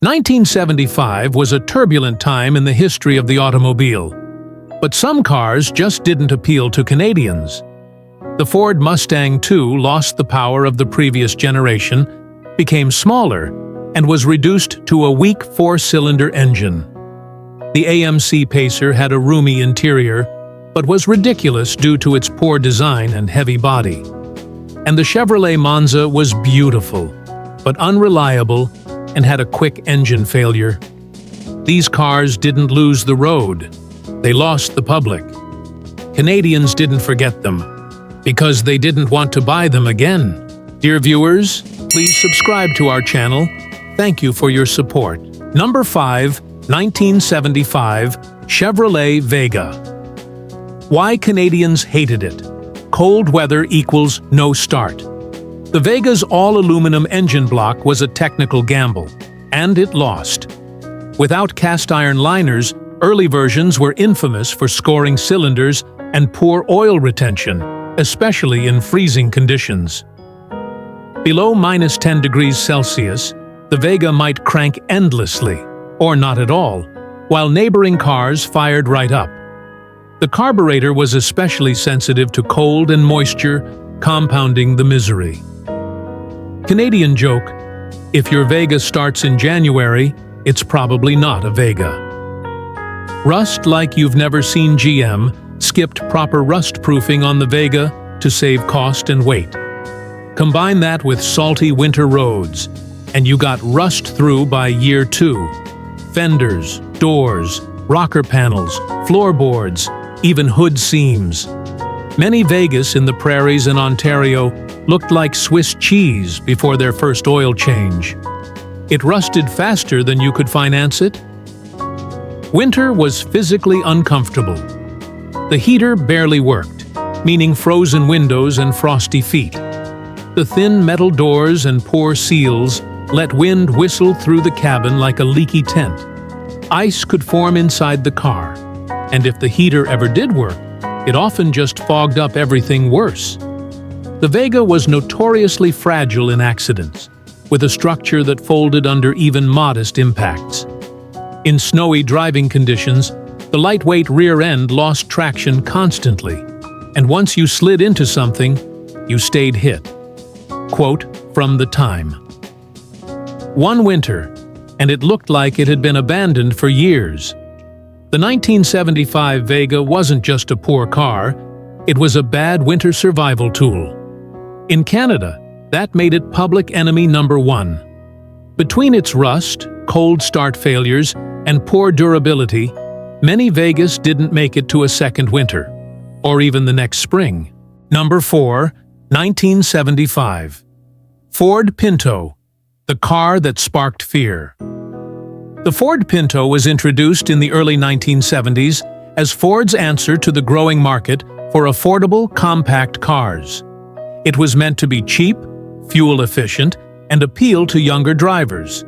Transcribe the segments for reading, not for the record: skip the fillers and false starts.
1975 was a turbulent time in the history of the automobile, but some cars just didn't appeal to Canadians. The Ford Mustang II lost the power of the previous generation, became smaller, and was reduced to a weak four-cylinder engine. The AMC Pacer had a roomy interior, but was ridiculous due to its poor design and heavy body. And the Chevrolet Monza was beautiful, but unreliable and had a quick engine failure. These cars didn't lose the road. They lost the public. Canadians didn't forget them, because they didn't want to buy them again. Dear viewers, please subscribe to our channel. Thank you for your support. Number 5, 1975, Chevrolet Vega. Why Canadians hated it. Cold weather equals no start. The Vega's all-aluminum engine block was a technical gamble, and it lost. Without cast-iron liners, early versions were infamous for scoring cylinders and poor oil retention, especially in freezing conditions. Below -10 degrees Celsius, the Vega might crank endlessly, or not at all, while neighboring cars fired right up. The carburetor was especially sensitive to cold and moisture, compounding the misery. Canadian joke: if your Vega starts in January, it's probably not a Vega. Rust like you've never seen. GM skipped proper rust proofing on the Vega to save cost and weight. Combine that with salty winter roads, and you got rust through by year 2. Fenders, doors, rocker panels, floorboards, even hood seams. Many Vegas in the prairies in Ontario looked like Swiss cheese before their first oil change. It rusted faster than you could finance it. Winter was physically uncomfortable. The heater barely worked, meaning frozen windows and frosty feet. The thin metal doors and poor seals let wind whistle through the cabin like a leaky tent. Ice could form inside the car, and if the heater ever did work, it often just fogged up everything worse. The Vega was notoriously fragile in accidents, with a structure that folded under even modest impacts. In snowy driving conditions, the lightweight rear end lost traction constantly, and once you slid into something, you stayed hit. Quote from the Time. One winter, and it looked like it had been abandoned for years. The 1975 Vega wasn't just a poor car, it was a bad winter survival tool. In Canada, that made it public enemy number 1. Between its rust, cold start failures, and poor durability, many Vegas didn't make it to a second winter, or even the next spring. Number 4, 1975. Ford Pinto, the car that sparked fear. The Ford Pinto was introduced in the early 1970s as Ford's answer to the growing market for affordable, compact cars. It was meant to be cheap, fuel-efficient, and appeal to younger drivers.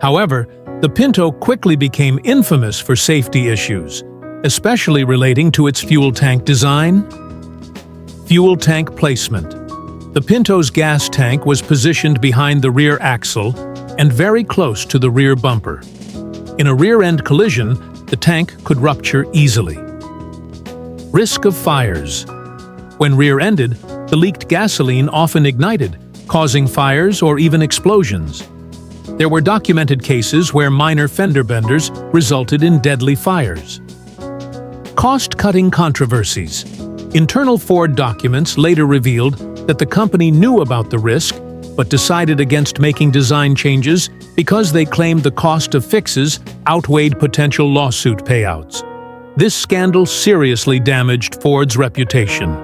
However, the Pinto quickly became infamous for safety issues, especially relating to its fuel tank design. Fuel tank placement. The Pinto's gas tank was positioned behind the rear axle and very close to the rear bumper. In a rear-end collision, the tank could rupture easily. Risk of fires. When rear-ended, the leaked gasoline often ignited, causing fires or even explosions. There were documented cases where minor fender benders resulted in deadly fires. Cost-cutting controversies. Internal Ford documents later revealed that the company knew about the risk, but decided against making design changes because they claimed the cost of fixes outweighed potential lawsuit payouts. This scandal seriously damaged Ford's reputation.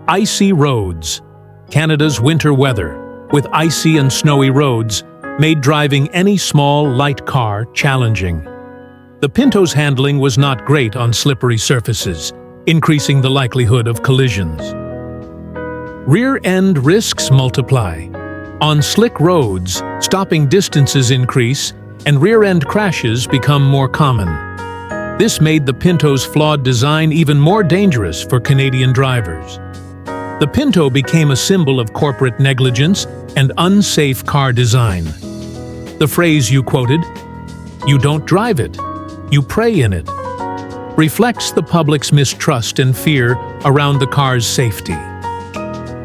Icy roads. Canada's winter weather, with icy and snowy roads, made driving any small, light car challenging. The Pinto's handling was not great on slippery surfaces, increasing the likelihood of collisions. Rear-end risks multiply. On slick roads, stopping distances increase, and rear-end crashes become more common. This made the Pinto's flawed design even more dangerous for Canadian drivers. The Pinto became a symbol of corporate negligence and unsafe car design. The phrase you quoted, You don't drive it. You pray in it. Reflects the public's mistrust and fear around the car's safety.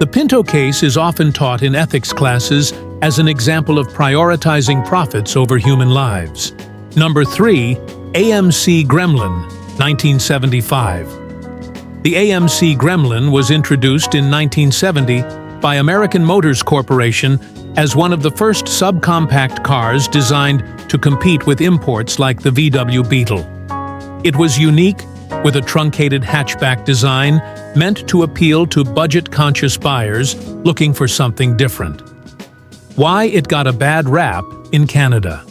The Pinto case is often taught in ethics classes as an example of prioritizing profits over human lives. Number 3. AMC Gremlin, 1975. The AMC Gremlin was introduced in 1970 by American Motors Corporation as one of the first subcompact cars designed to compete with imports like the VW Beetle. It was unique, with a truncated hatchback design meant to appeal to budget-conscious buyers looking for something different. Why it got a bad rap in Canada.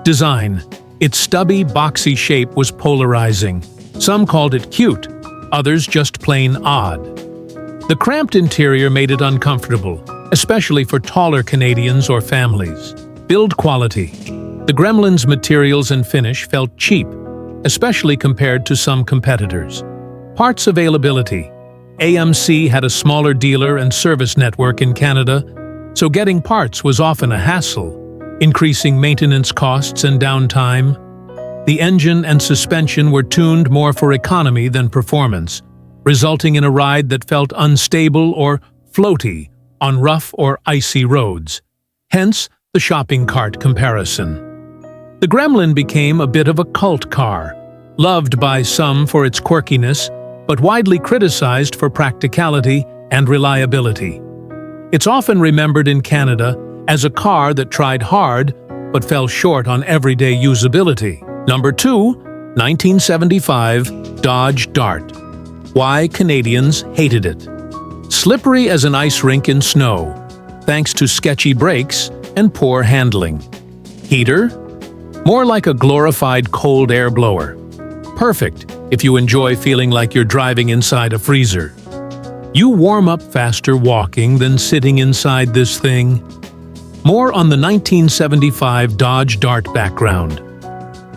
Design. Its stubby, boxy shape was polarizing. Some called it cute, others just plain odd. The cramped interior made it uncomfortable, especially for taller Canadians or families. Build quality. The Gremlin's materials and finish felt cheap, especially compared to some competitors. Parts availability. AMC had a smaller dealer and service network in Canada, so getting parts was often a hassle, increasing maintenance costs and downtime. The engine and suspension were tuned more for economy than performance, resulting in a ride that felt unstable or floaty on rough or icy roads. Hence, the shopping cart comparison. The Gremlin became a bit of a cult car, loved by some for its quirkiness, but widely criticized for practicality and reliability. It's often remembered in Canada as a car that tried hard but fell short on everyday usability. Number 2. 1975 Dodge Dart. Why Canadians hated it. Slippery as an ice rink in snow, thanks to sketchy brakes and poor handling. Heater? More like a glorified cold air blower. Perfect if you enjoy feeling like you're driving inside a freezer. You warm up faster walking than sitting inside this thing. More on the 1975 Dodge Dart background.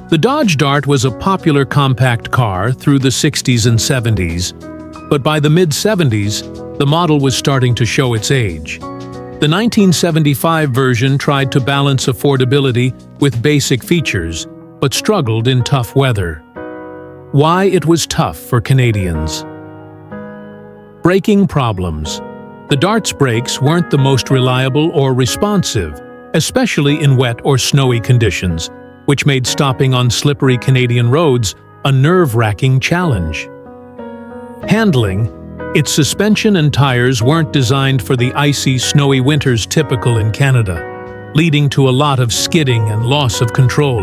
The Dodge Dart was a popular compact car through the 60s and 70s, but by the mid-70s, the model was starting to show its age. The 1975 version tried to balance affordability with basic features, but struggled in tough weather. Why it was tough for Canadians. Braking problems. The Dart's brakes weren't the most reliable or responsive, especially in wet or snowy conditions, which made stopping on slippery Canadian roads a nerve-wracking challenge. Handling. Its suspension and tires weren't designed for the icy, snowy winters typical in Canada, leading to a lot of skidding and loss of control.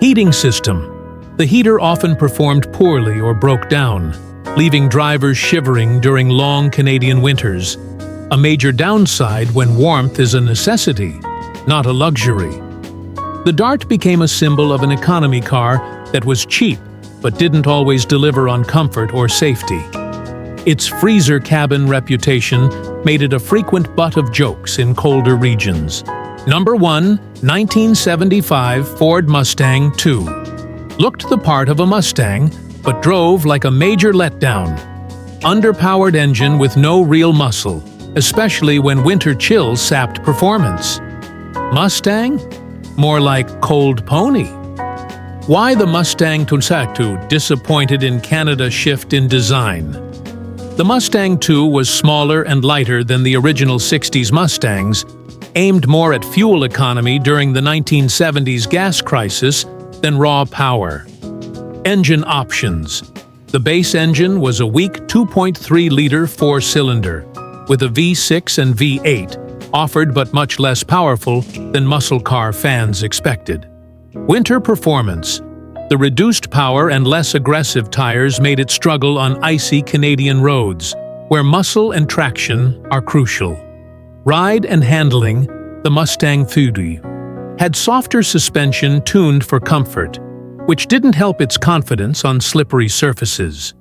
Heating system. The heater often performed poorly or broke down, leaving drivers shivering during long Canadian winters, a major downside when warmth is a necessity, not a luxury. The Dart became a symbol of an economy car that was cheap but didn't always deliver on comfort or safety. Its freezer cabin reputation made it a frequent butt of jokes in colder regions. Number 1. 1975 Ford Mustang II. Looked the part of a Mustang, but drove like a major letdown. Underpowered engine with no real muscle, especially when winter chills sapped performance. Mustang? More like cold pony. Why the Mustang II disappointed in Canada's shift in design. The Mustang II was smaller and lighter than the original 60s Mustangs, aimed more at fuel economy during the 1970s gas crisis than raw power. Engine options. The base engine was a weak 2.3-liter four-cylinder, with a V6 and V8, offered but much less powerful than muscle car fans expected. Winter performance. The reduced power and less aggressive tires made it struggle on icy Canadian roads, where muscle and traction are crucial. Ride and handling. The Mustang II had softer suspension tuned for comfort, which didn't help its confidence on slippery surfaces.